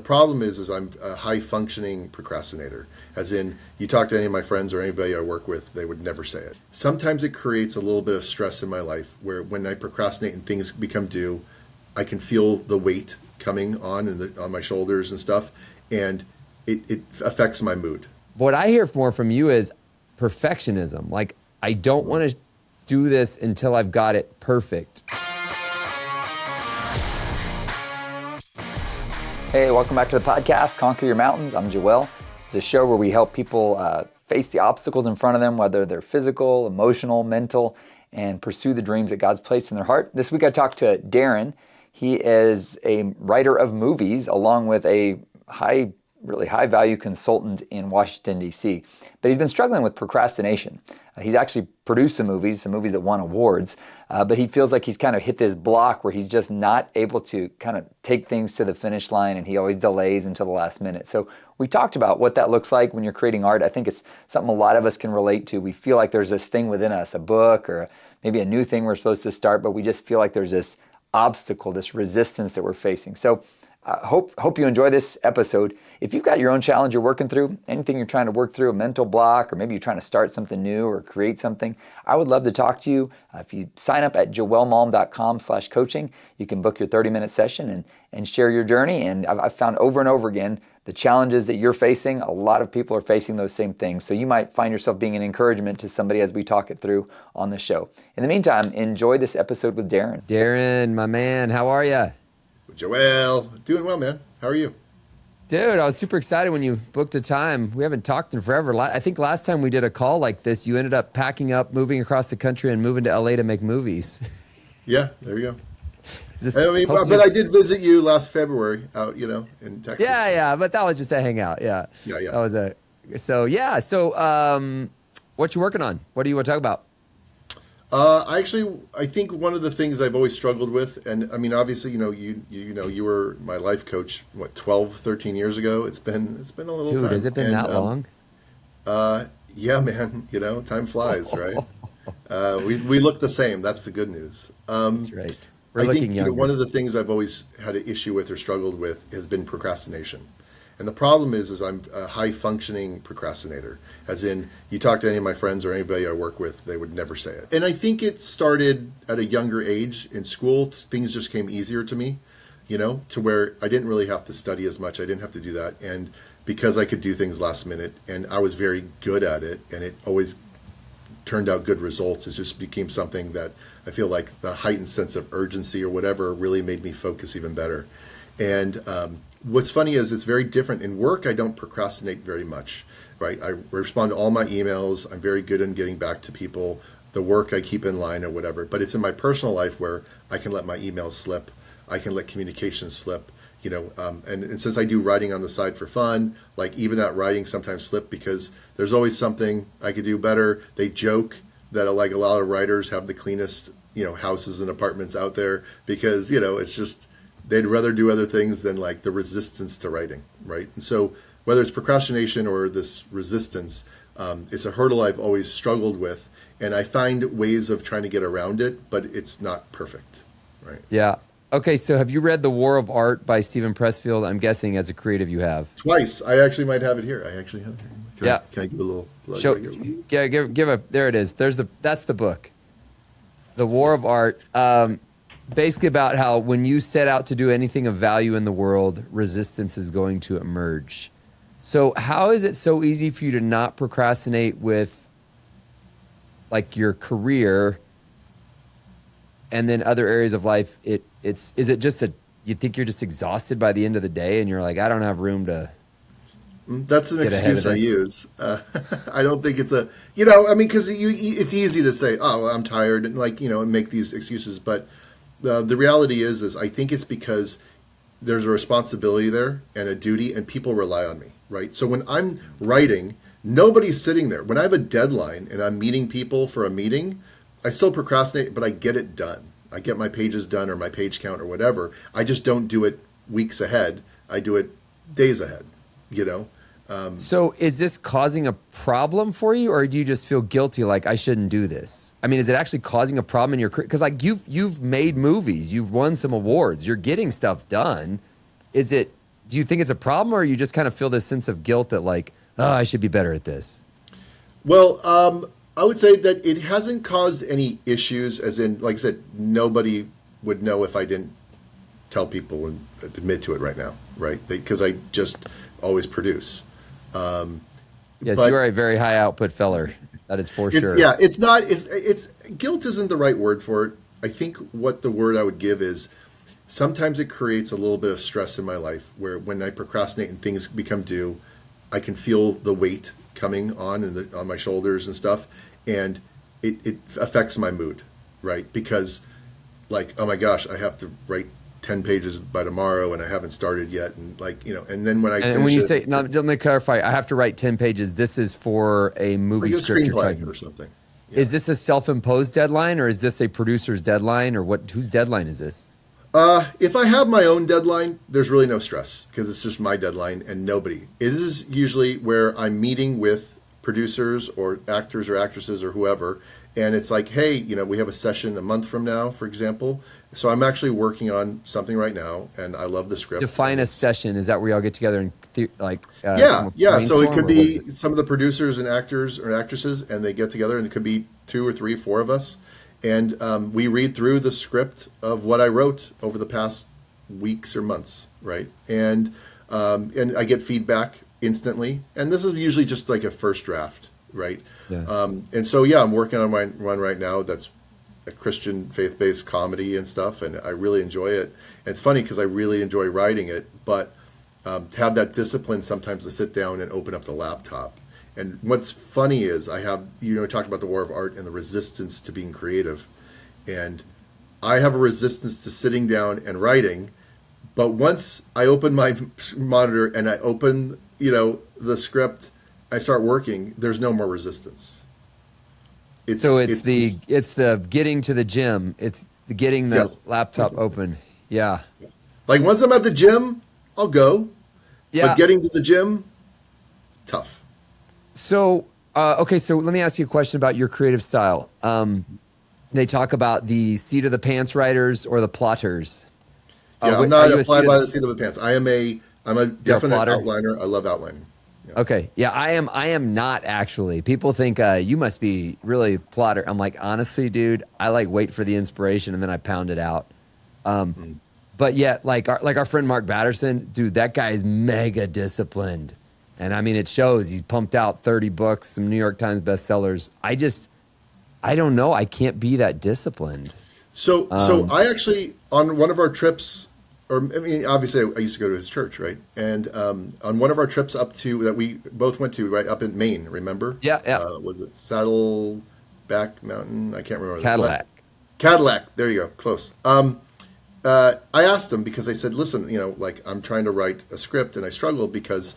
The problem is I'm a high functioning procrastinator. As in, you talk to any of my friends or anybody I work with, they would never say it. Sometimes it creates a little bit of stress in my life where when I procrastinate and things become due, I can feel the weight coming on my shoulders and stuff, and it affects my mood. What I hear more from you is perfectionism. Like, I don't want to do this until I've got it perfect. Hey, welcome back to the podcast, Conquer Your Mountains. I'm Joël. It's a show where we help people face the obstacles in front of them, whether they're physical, emotional, mental, and pursue the dreams that God's placed in their heart. This week I talked to Darren. He is a writer of movies along with a really high value consultant in Washington, D.C. But he's been struggling with procrastination. He's actually produced some movies that won awards, but he feels like he's kind of hit this block where he's just not able to kind of take things to the finish line, and he always delays until the last minute. So we talked about what that looks like when you're creating art. I think it's something a lot of us can relate to. We feel like there's this thing within us, a book or maybe a new thing we're supposed to start, but we just feel like there's this obstacle, this resistance that we're facing. So hope you enjoy this episode. If you've got your own challenge you're working through, anything you're trying to work through, a mental block, or maybe you're trying to start something new or create something, I would love to talk to you. If you sign up at joelmalm.com/coaching, you can book your 30-minute session and share your journey. And I've found over and over again, the challenges that you're facing, a lot of people are facing those same things. So you might find yourself being an encouragement to somebody as we talk it through on the show. In the meantime, enjoy this episode with Darren. Darren, my man, how are you? Joël, doing well, man. How are you? Dude, I was super excited when you booked a time. We haven't talked in forever. I think last time we did a call like this, you ended up packing up, moving across the country, and moving to LA to make movies. Yeah, there you go. But I did visit you last February out, in Texas. Yeah, but that was just a hangout. Yeah. That was So, what you working on? What do you want to talk about? I think one of the things I've always struggled with, and I mean, obviously, you were my life coach, 12, 13 years ago. It's been a little time. Dude, has it been that long? Yeah, man, time flies, right? We look the same. That's the good news. That's right. We're I looking think younger. one of the things I've always had an issue with or struggled with has been procrastination. And the problem is I'm a high functioning procrastinator. As in, you talk to any of my friends or anybody I work with, they would never say it. And I think it started at a younger age. In school, things just came easier to me, to where I didn't really have to study as much. I didn't have to do that. And because I could do things last minute and I was very good at it, and it always turned out good results, it just became something that I feel like the heightened sense of urgency or whatever really made me focus even better. And what's funny is it's very different. In work, I don't procrastinate very much, right? I respond to all my emails. I'm very good in getting back to people. The work I keep in line or whatever. But it's in my personal life where I can let my emails slip. I can let communications slip, and since I do writing on the side for fun, like even that writing sometimes slip because there's always something I could do better. They joke that like a lot of writers have the cleanest, houses and apartments out there because, it's just, they'd rather do other things than like the resistance to writing, right? And so whether it's procrastination or this resistance, it's a hurdle I've always struggled with, and I find ways of trying to get around it, but it's not perfect, right? Yeah. Okay, so have you read The War of Art by Stephen Pressfield? I'm guessing as a creative you have. Twice. I actually might have it here. I actually have it here. Can I give a little plug? Show, there it is. That's the book. The War of Art. Basically about how when you set out to do anything of value in the world, resistance is going to emerge. So how is it so easy for you to not procrastinate with like your career and then other areas of life? Is it just you think you're just exhausted by the end of the day and you're like, I don't have room to That's an excuse I use. I don't think it's because it's easy to say, oh, well, I'm tired and and make these excuses. But the reality is I think it's because there's a responsibility there and a duty, and people rely on me, right? So when I'm writing, nobody's sitting there. When I have a deadline and I'm meeting people for a meeting, I still procrastinate, but I get it done. I get my pages done or my page count or whatever. I just don't do it weeks ahead. I do it days ahead, So is this causing a problem for you, or do you just feel guilty like I shouldn't do this? I mean, is it actually causing a problem in your career? Because you've made movies, you've won some awards, you're getting stuff done. Is it do you think it's a problem, or you just kind of feel this sense of guilt that like, oh, I should be better at this? Well, I would say that it hasn't caused any issues, as in, like I said, nobody would know if I didn't tell people and admit to it right now, right? Because I just always produce. Yes, but you are a very high output feller. That is for sure. Yeah, it's not, it's guilt isn't the right word for it. I think what the word I would give is sometimes it creates a little bit of stress in my life where when I procrastinate and things become due, I can feel the weight coming on on my shoulders and stuff, and it affects my mood, right? Because like, oh my gosh, I have to write 10 pages by tomorrow and I haven't started yet, and like, and then when I And when you say, now let me clarify, I have to write 10 pages. This is for a movie like a script you're screenplay talking or something. Is this a self-imposed deadline, or is this a producer's deadline, or what? Whose deadline is this? If I have my own deadline, there's really no stress because it's just my deadline and nobody. It is usually where I'm meeting with producers or actors or actresses or whoever, and it's like, hey, we have a session a month from now, for example. So I'm actually working on something right now, and I love the script. Define a session. Is that where y'all get together and Yeah. So it could be it? some of the producers and actors or actresses, and they get together, and it could be 2 or 3, 4 of us, and we read through the script of what I wrote over the past weeks or months, right? And I get feedback instantly, and this is usually just like a first draft, right? Yeah. And so I'm working on one right now that's a Christian faith-based comedy and stuff, and I really enjoy it. And it's funny because I really enjoy writing it, but to have that discipline sometimes to sit down and open up the laptop. And what's funny is I have, talk about the war of art and the resistance to being creative. And I have a resistance to sitting down and writing. But once I open my monitor and I open, the script, I start working, there's no more resistance. It's the getting to the gym. It's the getting the Yes. laptop open. Yeah. Like once I'm at the gym, I'll go. Yeah. But getting to the gym, tough. So, okay, so let me ask you a question about your creative style. They talk about the seat of the pants writers or the plotters. Yeah, I'm not a fly by the seat of the pants. I'm a definite plotter? outliner. I love outlining. Yeah. Okay, yeah, I am not actually. People think you must be really plotter. I'm like, honestly, dude, I like wait for the inspiration and then I pound it out. But yet, like our friend Mark Batterson, dude, that guy is mega disciplined. And I mean, it shows. He's pumped out 30 books, some New York Times bestsellers. I don't know. I can't be that disciplined. So I actually, on one of our trips, obviously I used to go to his church, right? And on one of our trips up to, that we both went to, right, up in Maine, remember? Yeah. Was it Saddleback Mountain? I can't remember. Cadillac. There you go. Close. I asked him because I said, listen, like I'm trying to write a script and I struggled because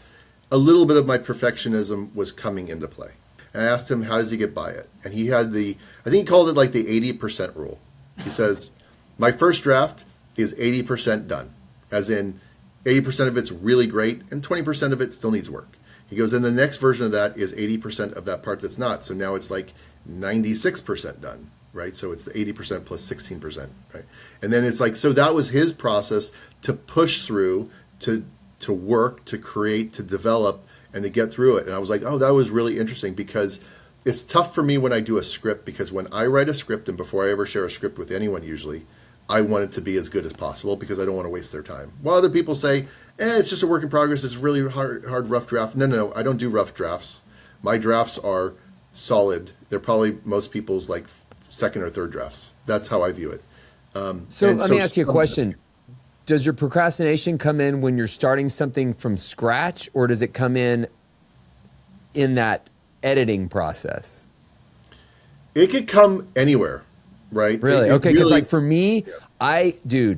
a little bit of my perfectionism was coming into play. And I asked him, how does he get by it? And he had I think he called it like the 80% rule. He says, my first draft is 80% done, as in 80% of it's really great and 20% of it still needs work. He goes, and the next version of that is 80% of that part that's not. So now it's like 96% done, right? So it's the 80% plus 16%, right? And then it's like, so that was his process to push through, to work, to create, to develop, and to get through it. And I was like, oh, that was really interesting because it's tough for me when I do a script, because when I write a script, and before I ever share a script with anyone usually, I want it to be as good as possible because I don't want to waste their time. While other people say, it's just a work in progress, it's a really hard rough draft. No, I don't do rough drafts. My drafts are solid. They're probably most people's like second or third drafts. That's how I view it. So let me ask you a question. Does your procrastination come in when you're starting something from scratch, or does it come in that editing process? It could come anywhere, right? Really? Okay, because like for me, yeah.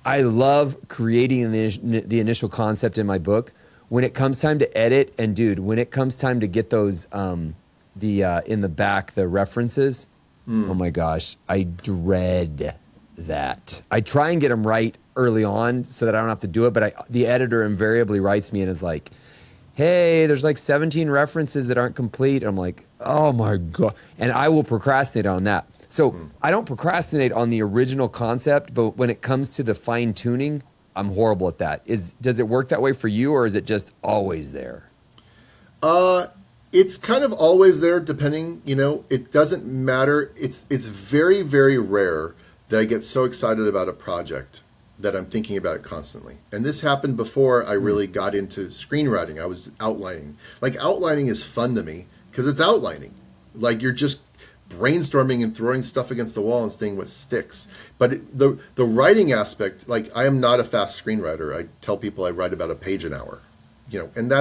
I love creating the initial concept in my book. When it comes time to edit, and dude, when it comes time to get those in the back, the references, oh my gosh, I dread that. I try and get them right early on so that I don't have to do it, but the editor invariably writes me and is like, hey, there's like 17 references that aren't complete. I'm like, oh my God. And I will procrastinate on that. So I don't procrastinate on the original concept, but when it comes to the fine tuning, I'm horrible at that. Does it work that way for you, or is it just always there? It's kind of always there, depending. It doesn't matter. It's very, very rare that I get so excited about a project that I'm thinking about it constantly. And this happened before I really got into screenwriting. I was outlining. Like, outlining is fun to me because it's outlining. Like, you're just brainstorming and throwing stuff against the wall and seeing what sticks. But the writing aspect, like, I am not a fast screenwriter. I tell people I write about a page an hour. And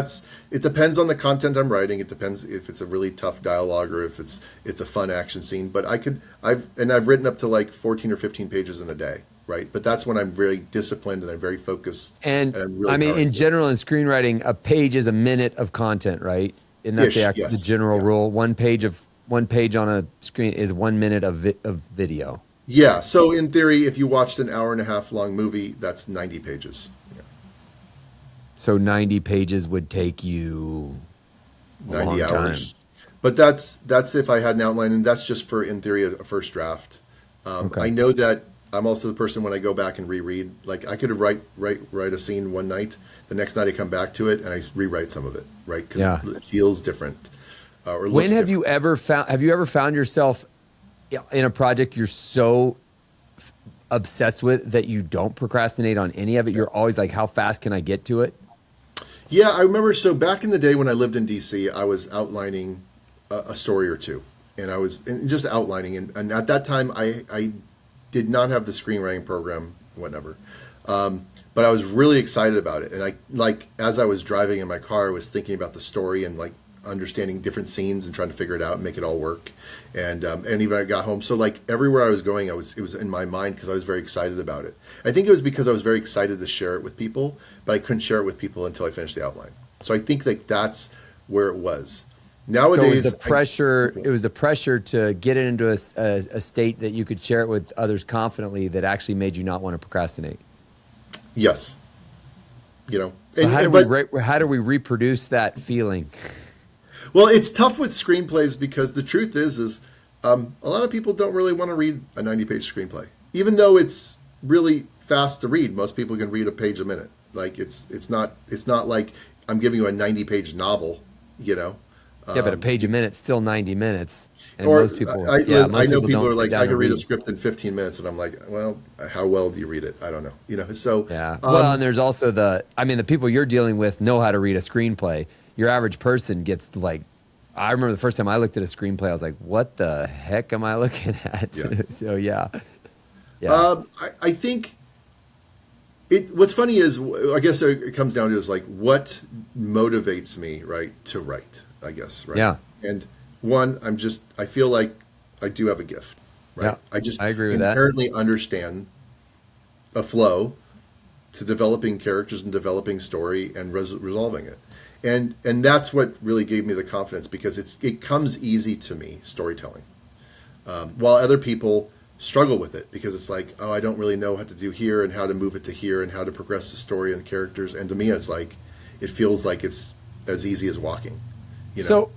it depends on the content I'm writing. It depends if it's a really tough dialogue or if it's a fun action scene. But I've written up to like 14 or 15 pages in a day, right? But that's when I'm very disciplined and I'm very focused. And I'm really I mean, in powerful. general, in screenwriting, a page is a minute of content, right? Isn't that Yes. the general rule? One page on a screen is 1 minute of video. Yeah. So in theory, if you watched an hour and a half long movie, that's 90 pages. So 90 pages would take you a 90 long hours. time. But that's if I had an outline, and that's just for, in theory, a first draft. Okay. I know that I'm also the person when I go back and reread, like I could write a scene one night, the next night I come back to it and I rewrite some of it, right? Because it feels different or looks When have different. you ever found yourself in a project you're so obsessed with that you don't procrastinate on any of it? You're always like, how fast can I get to it? Yeah, I remember. So back in the day when I lived in DC, I was outlining a story or two, and I was just outlining. And at that time, I did not have the screenwriting program, whatever. But I was really excited about it. And as I was driving in my car, I was thinking about the story and like understanding different scenes and trying to figure it out and make it all work. And even when I got home, so like everywhere I was going, it was in my mind because I was very excited about it. I think it was because I was very excited to share it with people, but I couldn't share it with people until I finished the outline. So I think like that's where it was. Nowadays, So it was the pressure to get it into a state that you could share it with others confidently that actually made you not want to procrastinate. Yes. So how do we reproduce that feeling? Well, it's tough with screenplays because the truth is a lot of people don't really want to read a 90-page screenplay, even though it's really fast to read. Most people can read a page a minute. Like it's not like I'm giving you a 90-page novel, Yeah, but a page a minute's still 90 minutes. And Or most people, I know people don't are sit like, down I can and read a script in 15 minutes, and I'm like, well, how well do you read it? I don't know. So Yeah. Well, and there's also the people you're dealing with know how to read a screenplay. Your average person gets like, I remember the first time I looked at a screenplay, I was like, what the heck am I looking at? Yeah. So yeah. I think what's funny is, I guess it comes down to is like, what motivates me, right, to write, I guess, right? Yeah. And one, I feel like I do have a gift, right? Yeah, I agree with that. inherently understand a flow to developing characters and developing story and resolving it. And that's what really gave me the confidence, because it comes easy to me, storytelling. While other people struggle with it because it's like, oh, I don't really know what to do here and how to move it to here and how to progress the story and the characters. And to me, it's like, it feels like it's as easy as walking. So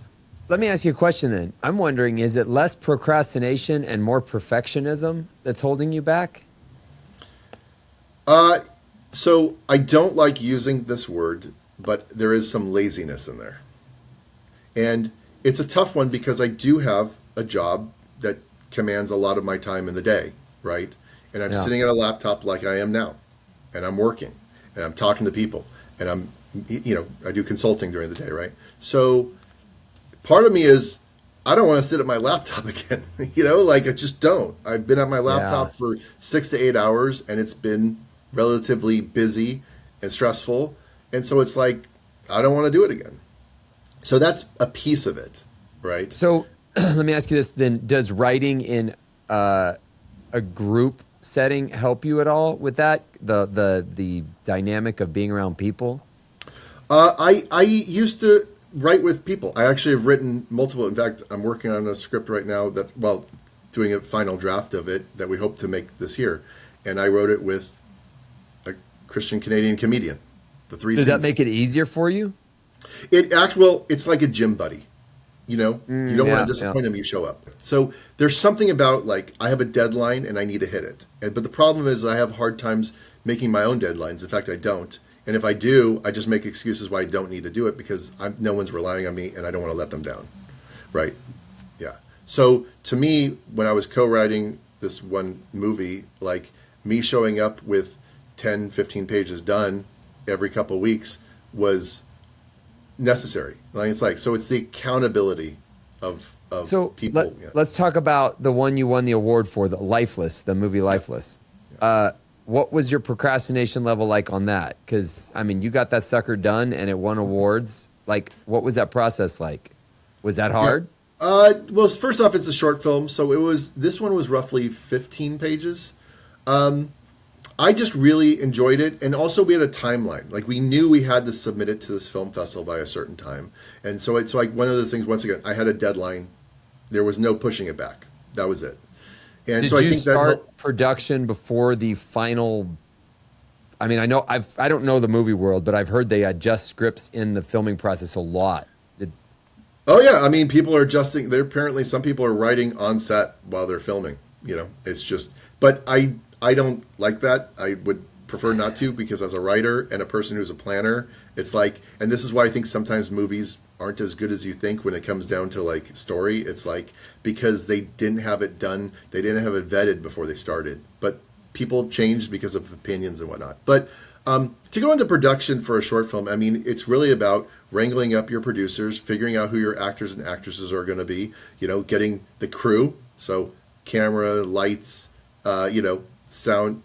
let me ask you a question then. I'm wondering, is it less procrastination and more perfectionism that's holding you back? So I don't like using this word, but there is some laziness in there. And it's a tough one because I do have a job that commands a lot of my time in the day, right? And I'm sitting at a laptop like I am now, and I'm working, and I'm talking to people, and I do consulting during the day, right? So part of me is, I don't want to sit at my laptop again, like I just don't. I've been at my laptop for 6 to 8 hours, and it's been relatively busy and stressful. And so it's like, I don't want to do it again. So that's a piece of it, right? So let me ask you this then. Does writing in a group setting help you at all with that? The dynamic of being around people? I used to write with people. I actually have written multiple. In fact, I'm working on a script right now doing a final draft of it that we hope to make this year. And I wrote it with a Christian Canadian comedian. The three Does that Cs. make it easier for you? It's like a gym buddy. You know, you don't want yeah, to yeah. disappoint them. You show up. So there's something about like I have a deadline and I need to hit it. But the problem is I have hard times making my own deadlines. In fact, I don't. And if I do, I just make excuses why I don't need to do it because no one's relying on me and I don't want to let them down. Right? Yeah. So to me, when I was co-writing this one movie, like me showing up with 10, 15 pages done every couple of weeks was necessary. Like it's like, so it's the accountability of So people. Yeah. let's talk about the one you won the award for, the Lifeless, the movie Lifeless. What was your procrastination level like on that? Because, I mean, you got that sucker done and it won awards. Like, what was that process like? Was that hard? Well, first off, it's a short film. So this one was roughly 15 pages. I just really enjoyed it. And also we had a timeline. Like we knew we had to submit it to this film festival by a certain time. And so it's like one of the things, once again, I had a deadline. There was no pushing it back. That was it. And Did so you I think that start helped. production before the final? I mean, I don't know the movie world, but I've heard they adjust scripts in the filming process a lot. Oh yeah. I mean, people are adjusting. They're apparently some people are writing on set while they're filming, it's just, but I don't like that. I would prefer not to because as a writer and a person who's a planner, it's like, and this is why I think sometimes movies aren't as good as you think when it comes down to like story. It's like because they didn't have it done, they didn't have it vetted before they started. But people changed because of opinions and whatnot. But to go into production for a short film, I mean, it's really about wrangling up your producers, figuring out who your actors and actresses are going to be, getting the crew, so camera, lights, sound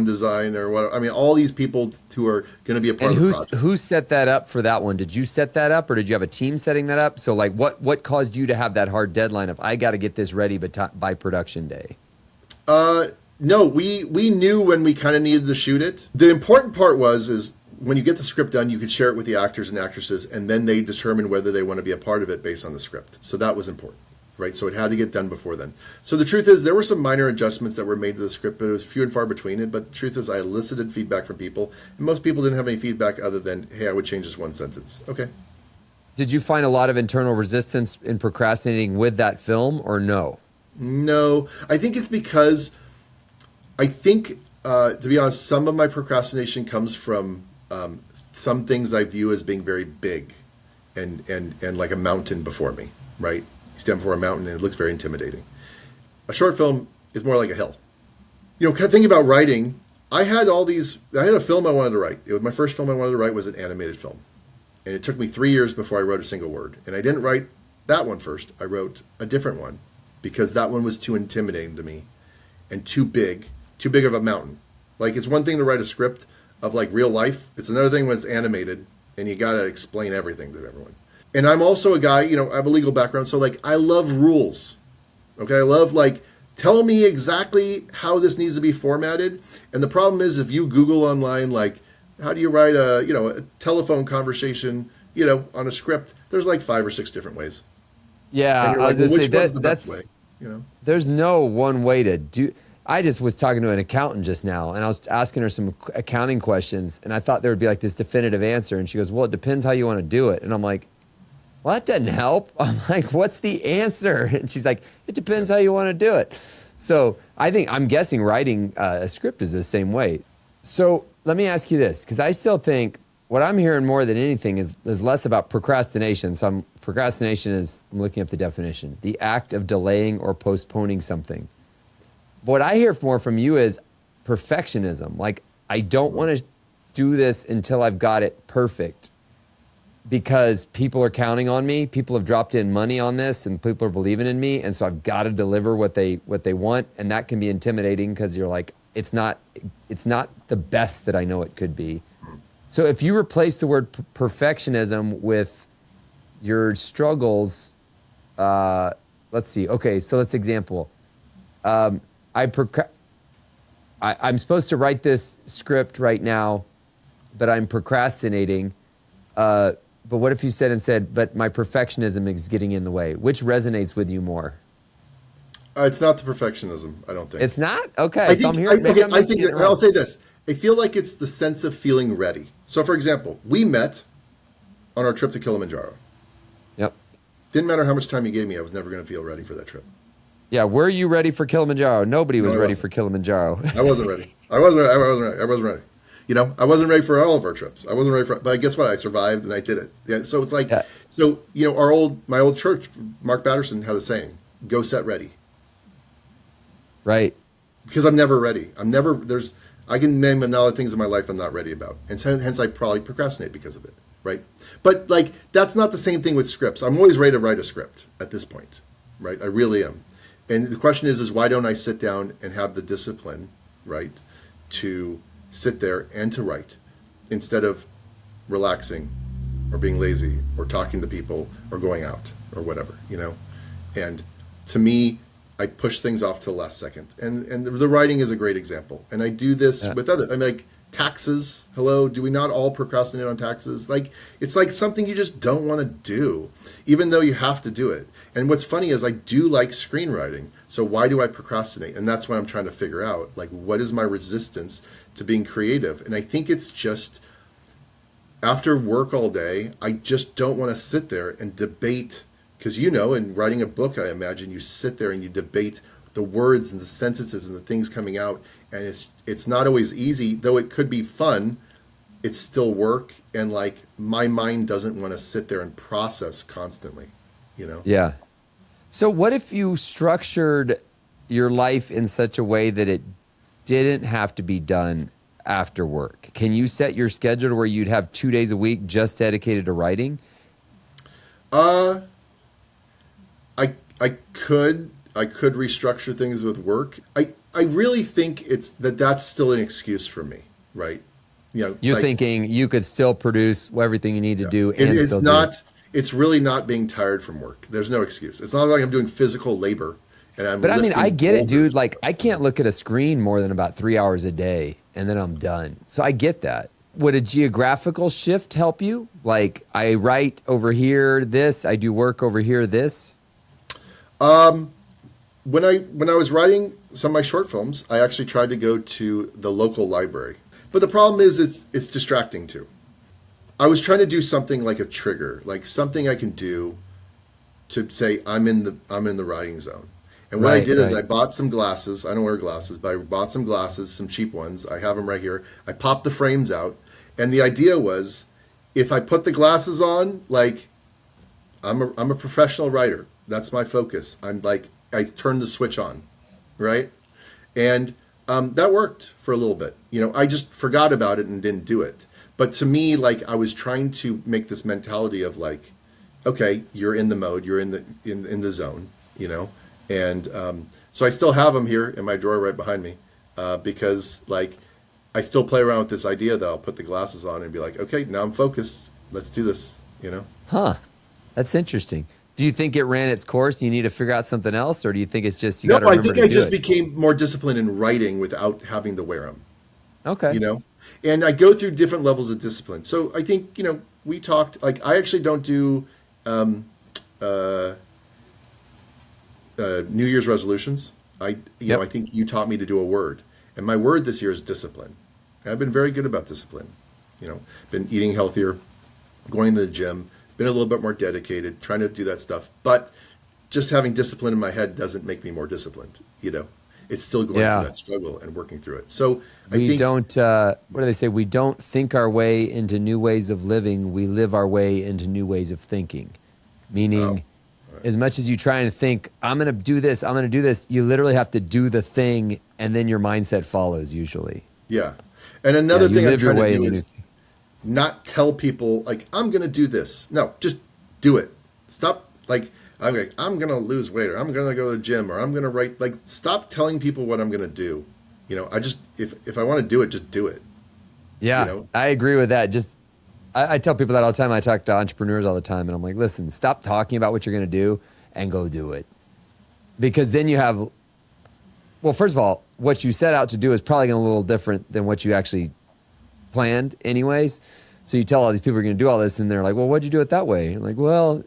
design or what. I mean, all these people who are going to be a part of the project. Who set that up for that one? Did you set that up, or did you have a team setting that up? So, like, what caused you to have that hard deadline of I got to get this ready by production day? No, we knew when we kind of needed to shoot it. The important part is when you get the script done, you could share it with the actors and actresses, and then they determine whether they want to be a part of it based on the script. So that was important. Right, so it had to get done before then. So the truth is, there were some minor adjustments that were made to the script, but it was few and far between it. But the truth is, I elicited feedback from people, and most people didn't have any feedback other than, "Hey, I would change this one sentence." Okay. Did you find a lot of internal resistance in procrastinating with that film, or no? No, I think it's because to be honest, some of my procrastination comes from some things I view as being very big, and like a mountain before me. Right. Stand before a mountain and it looks very intimidating. A short film is more like a hill. Thinking about writing, I had a film I wanted to write. My first film I wanted to write was an animated film. And it took me 3 years before I wrote a single word. And I didn't write that one first. I wrote a different one because that one was too intimidating to me and too big of a mountain. Like it's one thing to write a script of like real life. It's another thing when it's animated and you got to explain everything to everyone. And I'm also a guy, I have a legal background, so like I love rules. Okay, I love like tell me exactly how this needs to be formatted. And the problem is if you Google online like how do you write a telephone conversation, on a script, there's like 5 or 6 different ways. Yeah, I was going to say which one's the best way, There's no one way to do. I just was talking to an accountant just now, and I was asking her some accounting questions, and I thought there would be like this definitive answer, and she goes, "Well, it depends how you want to do it," and I'm like. Well, that doesn't help. I'm like, what's the answer? And she's like, it depends how you want to do it. So I'm guessing writing a script is the same way. So let me ask you this, because I still think what I'm hearing more than anything is less about procrastination. Procrastination is, I'm looking up the definition, the act of delaying or postponing something. But what I hear more from you is perfectionism. Like, I don't want to do this until I've got it perfect. Because people are counting on me, people have dropped in money on this, and people are believing in me, and so I've got to deliver what they want, and that can be intimidating because you're like, it's not the best that I know it could be. So if you replace the word perfectionism with your struggles, let's see. Okay, so let's example. I'm supposed to write this script right now, but I'm procrastinating. But what if you said, but my perfectionism is getting in the way? Which resonates with you more? It's not the perfectionism, I don't think. It's not? Okay. I think, I'll say this. I feel like it's the sense of feeling ready. So, for example, we met on our trip to Kilimanjaro. Yep. Didn't matter how much time you gave me, I was never going to feel ready for that trip. Yeah, were you ready for Kilimanjaro? Nobody was No, I ready wasn't. for Kilimanjaro. I wasn't ready. I wasn't ready. I wasn't ready. I wasn't ready. You know, I wasn't ready for all of our trips. I wasn't ready for, but guess what? I survived and I did it. Yeah. So it's like, Yeah. so, you know, my old church, Mark Batterson had a saying, go set ready. Right. Because I'm never ready. I can name a lot of things in my life I'm not ready about. And so, hence I probably procrastinate because of it. Right. But like, that's not the same thing with scripts. I'm always ready to write a script at this point. Right. I really am. And the question is why don't I sit down and have the discipline, right, to sit there and to write instead of relaxing or being lazy or talking to people or going out or whatever, you know? And to me, I push things off to the last second. And the writing is a great example. And I do this with other, I mean, like taxes. Hello, do we not all procrastinate on taxes? Like, it's like something you just don't want to do, even though you have to do it. And what's funny is I do like screenwriting. So why do I procrastinate? And that's what I'm trying to figure out. Like, what is my resistance to being creative? And I think it's just after work all day, I just don't want to sit there and debate. Because, you know, in writing a book, I imagine you sit there and you debate the words and the sentences and the things coming out. And it's not always easy, though it could be fun. It's still work. And like my mind doesn't want to sit there and process constantly, you know? Yeah. So what if you structured your life in such a way that it didn't have to be done after work? Can you set your schedule where you'd have 2 days a week just dedicated to writing? I could restructure things with work. I really think that's still an excuse for me, right? You know, You're like, thinking you could still produce everything you need to do and it's still not. It's really not being tired from work. There's no excuse. It's not like I'm doing physical labor and I'm. But I mean, I lifting get it, boulders. dude. Like, I can't look at a screen more than about 3 hours a day and then I'm done. So I get that. Would a geographical shift help you? Like, I write over here this, I do work over here this. When I was writing some of my short films, I actually tried to go to the local library. But the problem is it's distracting too. I was trying to do something like a trigger, like something I can do to say I'm in the writing zone. And what I Right, did is right. I bought some glasses. I don't wear glasses, but I bought some glasses, some cheap ones. I have them right here. I popped the frames out, and the idea was, if I put the glasses on, like I'm a professional writer. That's my focus. I'm like I turned the switch on, right? And that worked for a little bit. You know, I just forgot about it and didn't do it. But to me, like I was trying to make this mentality of like, okay, you're in the mode, you're in the zone, you know. And so I still have them here in my drawer right behind me because like I still play around with this idea that I'll put the glasses on and be like, okay, now I'm focused. Let's do this, you know. Huh. That's interesting. Do you think it ran its course? You need to figure out something else, or do you think it's just you got to No, I remember think to I do just it? became more disciplined in writing without having to wear them, Okay. you know? And I go through different levels of discipline. So I think, you know, we talked, like, I actually don't do New Year's resolutions. Yep. I think you taught me to do a word. And my word this year is discipline. And I've been very good about discipline. You know, been eating healthier, going to the gym, been a little bit more dedicated, trying to do that stuff. But just having discipline in my head doesn't make me more disciplined, you know. It's still going Yeah. through that struggle and working through it. So I We think don't, what do they say? We don't think our way into new ways of living. We live our way into new ways of thinking. Meaning, as much as you try and think, I'm going to do this, I'm going to do this, you literally have to do the thing and then your mindset follows usually. yeah. And another You thing I'm live your trying to way do into new is not tell people like I'm gonna do this. No, just do it. Stop like I'm gonna lose weight or I'm gonna go to the gym or I'm gonna write like stop telling people what I'm gonna do. You know, I just if I want to do it, just do it. Yeah, You know? I agree with that. Just I tell people that all the time. I talk to entrepreneurs all the time, and I'm like, listen, stop talking about what you're going to do and go do it. Because then you have, well, first of all, what you set out to do is probably going to be a little different than what you actually planned, anyways. So you tell all these people you're going to do all this, and they're like, well, what'd you do it that way? I'm like, well,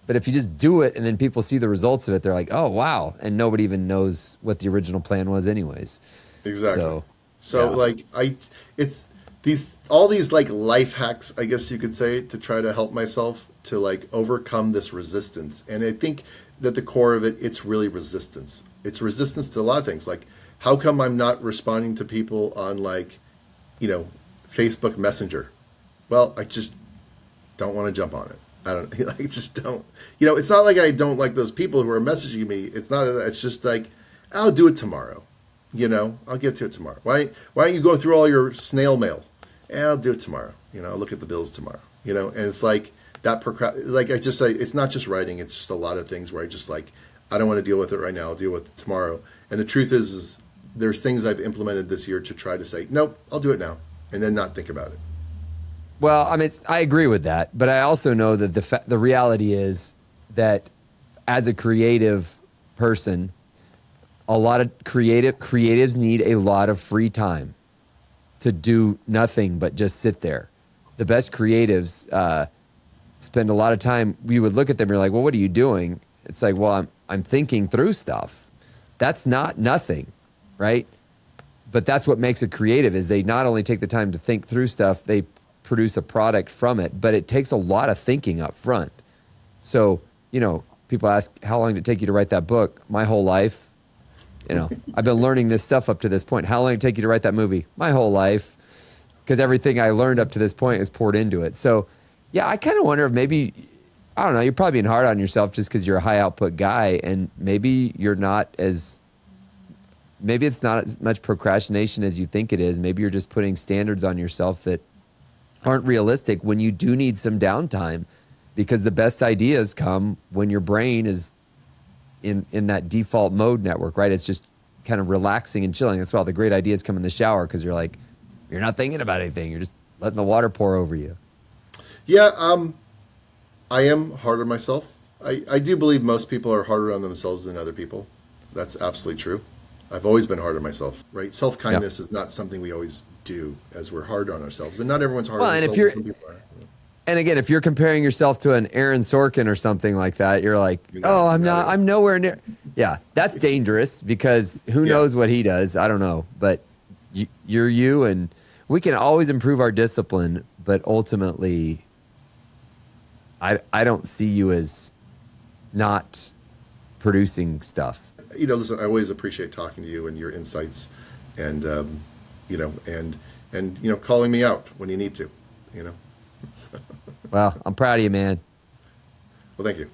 but if you just do it and then people see the results of it, they're like, oh, wow. And nobody even knows what the original plan was, anyways. Exactly. So, So yeah. like it's all these like life hacks, I guess you could say, to try to help myself to like overcome this resistance. And I think that the core of it, it's really resistance. It's resistance to a lot of things. Like, how come I'm not responding to people on like, Facebook Messenger? Well, I just don't want to jump on it. I don't. I just don't. It's not like I don't like those people who are messaging me. It's not. It's just like, I'll do it tomorrow. I'll get to it tomorrow. Why don't you go through all your snail mail? I'll do it tomorrow. I'll look at the bills tomorrow. And it's like that. Like I just say, it's not just writing. It's just a lot of things where I just like, I don't want to deal with it right now. I'll deal with it tomorrow. And the truth is there's things I've implemented this year to try to say, nope, I'll do it now, and then not think about it. Well, I mean, I agree with that, but I also know that the reality is that as a creative person, a lot of creatives need a lot of free time to do nothing but just sit there. The best creatives spend a lot of time. We would look at them and you're like, well, what are you doing? It's like, well, I'm thinking through stuff. That's not nothing, right? But that's what makes it creative, is they not only take the time to think through stuff, they produce a product from it, but it takes a lot of thinking up front. So, people ask, how long did it take you to write that book? My whole life. I've been learning this stuff up to this point. How long did it take you to write that movie? My whole life. Because everything I learned up to this point is poured into it. So, yeah, I kind of wonder if maybe, I don't know, you're probably being hard on yourself just because you're a high output guy, and maybe it's not as much procrastination as you think it is. Maybe you're just putting standards on yourself that aren't realistic when you do need some downtime, because the best ideas come when your brain is in that default mode network, right? It's just kind of relaxing and chilling. That's why all the great ideas come in the shower, because you're not thinking about anything. You're just letting the water pour over you. Yeah, I am hard on myself. I do believe most people are harder on themselves than other people. That's absolutely true. I've always been hard on myself, right? Self-kindness is not something we always do, as we're hard on ourselves. And not everyone's hard on themselves. Some people are. And again, if you're comparing yourself to an Aaron Sorkin or something like that, you're like, oh, I'm nowhere near. Yeah, that's dangerous, because who knows what he does? I don't know. But you're you, and we can always improve our discipline, but ultimately, I don't see you as not producing stuff. Listen, I always appreciate talking to you and your insights, and calling me out when you need to. So. Well, I'm proud of you, man. Well, thank you.